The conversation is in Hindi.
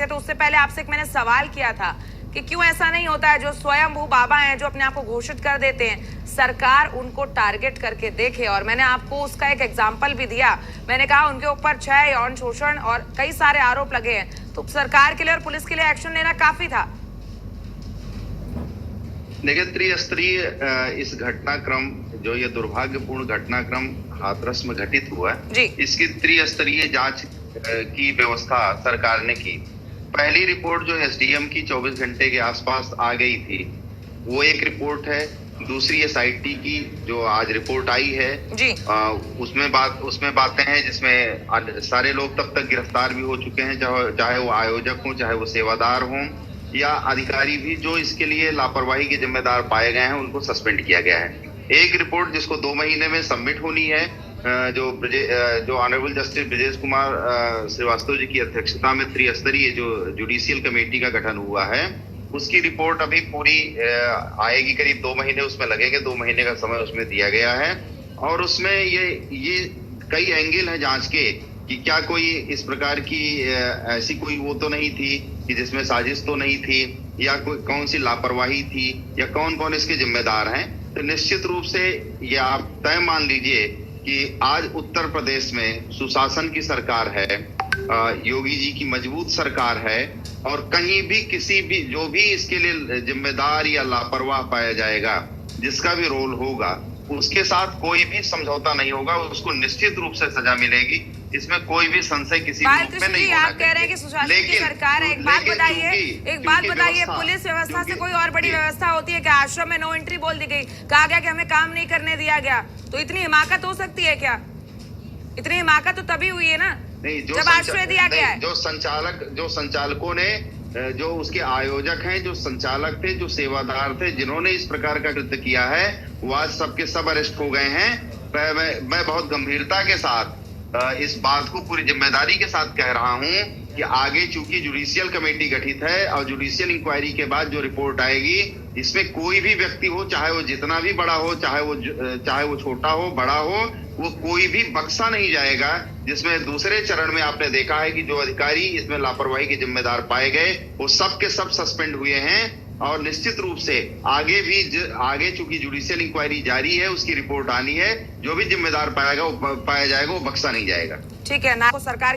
थे, तो उससे पहले आपसे एक मैंने सवाल किया था कि क्यों ऐसा नहीं होता है, जो स्वयंभू बाबा हैं, जो अपने आप को घोषित कर देते हैं, सरकार उनको टारगेट करके देखे। और मैंने आपको उसका एक एग्जाम्पल भी दिया। मैंने कहा उनके ऊपर 6 यौन शोषण और कई सारे आरोप लगे हैं, तो सरकार के लिए और पुलिस के लिए एक्शन लेना काफी था। देखिए, त्रिस्तरीय इस घटनाक्रम, जो ये दुर्भाग्यपूर्ण घटनाक्रम हाथरस में घटित हुआ है, इसकी त्रिस्तरीय जांच की व्यवस्था सरकार ने की। पहली रिपोर्ट जो एसडीएम की 24 घंटे के आसपास आ गई थी, वो एक रिपोर्ट है। दूसरी एसआईटी की जो आज रिपोर्ट आई है, उसमें बातें हैं जिसमें सारे लोग तब तक गिरफ्तार भी हो चुके हैं, चाहे वो आयोजक हों, चाहे वो सेवादार हों या अधिकारी भी जो इसके लिए लापरवाही के जिम्मेदार पाए गए हैं, उनको सस्पेंड किया गया है। एक रिपोर्ट जिसको 2 महीने में सबमिट होनी है, जो ऑनरेबल जस्टिस ब्रजेश कुमार श्रीवास्तव जी की अध्यक्षता में त्रिस्तरीय जो जुडिशियल कमेटी का गठन हुआ है, उसकी रिपोर्ट अभी पूरी आएगी। करीब 2 महीने उसमें लगेंगे, 2 महीने का समय उसमें दिया गया है। और उसमें ये कई एंगल है जांच के कि क्या कोई इस प्रकार की ऐसी कोई वो तो नहीं थी कि जिसमें साजिश तो नहीं थी, या कोई कौन सी लापरवाही थी, या कौन कौन इसके जिम्मेदार हैं। तो निश्चित रूप से ये आप तय मान लीजिए कि आज उत्तर प्रदेश में सुशासन की सरकार है, योगी जी की मजबूत सरकार है, और कहीं भी किसी भी जो भी इसके लिए जिम्मेदार या लापरवाह पाया जाएगा, जिसका भी रोल होगा, उसके साथ कोई भी समझौता नहीं होगा, उसको निश्चित रूप से सजा मिलेगी। इसमें कोई भी संशय किसी रूप में नहीं होना। आप कह रहे हैं कि सुशासन की सरकार है। एक बात बताइए, पुलिस व्यवस्था से कोई और बड़ी व्यवस्था होती है क्या? आश्रम में नो एंट्री बोल दी गई, कहा गया कि हमें काम नहीं करने दिया गया, तो इतनी हिमाकत हो सकती है क्या? इतनी हिमाकत तो तभी हुई है ना जब आश्रय दिया गया है। जो संचालकों ने, जो उसके आयोजक हैं, जो संचालक थे, जो सेवादार थे, जिन्होंने इस प्रकार का कृत्य किया है, वह सबके सब अरेस्ट हो गए हैं। मैं बहुत गंभीरता के साथ इस बात को पूरी जिम्मेदारी के साथ कह रहा हूं कि आगे चूंकि जुडिशियल कमेटी गठित है और जुडिशियल इंक्वायरी के बाद जो रिपोर्ट आएगी, इसमें कोई भी व्यक्ति हो, चाहे वो जितना भी बड़ा हो, चाहे वो छोटा हो, बड़ा हो, वो कोई भी बख्शा नहीं जाएगा। जिसमें दूसरे चरण में आपने देखा है कि जो अधिकारी इसमें लापरवाही के जिम्मेदार पाए गए, वो सब के सब सस्पेंड हुए हैं। और निश्चित रूप से आगे चूंकि जुडिशियल इंक्वायरी जारी है, उसकी रिपोर्ट आनी है, जो भी जिम्मेदार पाया जाएगा वो बख्शा नहीं जाएगा। ठीक है ना, सरकार